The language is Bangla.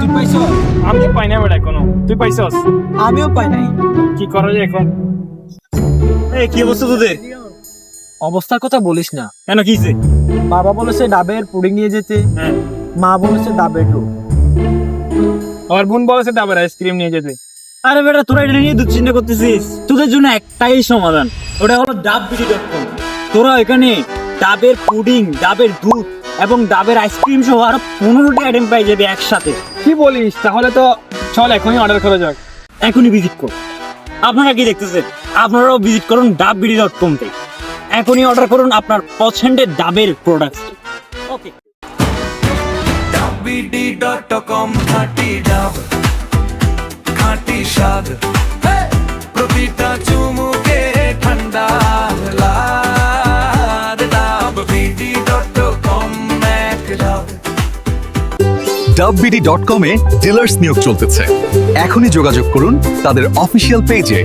তুই পাইছো? আমি পাই না বেটা এখনো, তুই পাইছস? আমিও পাই নাই। কি করা যায় এখন? এই কি অবস্থা তোদের? অবস্থার কথা বলিস না। কেন কি হইছে? বাবা বলেছে ডাবের পুডিং নিয়ে যেতে, হ্যাঁ, মা বলেছে ডাবের দুধ। আমার বোন বলেছে ডাবের আইসক্রিম নিয়ে যেতে। আরে বেটা তোরা এটা নিয়ে দুশ্চিন্তা করতেছিস, তোদের জন্য একটাই সমাধান, ওটা হলো ডাববিডি.com। তোরা এখানে ডাবের পুডিং, ডাবের দুধ এবং ডাবের আইসক্রিম সহ আরো 15টি আইটেম পাই যাবে একসাথে। কি বলিস? তাহলে তো চল এখনই অর্ডার করা যাক। এখনই ভিজিট কর। আপনারা কি দেখতেছেন? আপনারাও ভিজিট করুন ডাববিডি.com তে। এখনই অর্ডার করুন আপনার পছন্দের ডাবের প্রোডাক্ট। ওকে। ডাববিডি.com খাঁটি ডাব, খাঁটি স্বাদ, প্রতিটা চুমুকে ঠান্ডা লাদ। ডাববিডি.com এক ডাব। ডাববিডি.com এ ডিলার্স নিয়োগ চলতেছে। এখনই যোগাযোগ করুন তাদের অফিসিয়াল পেজে।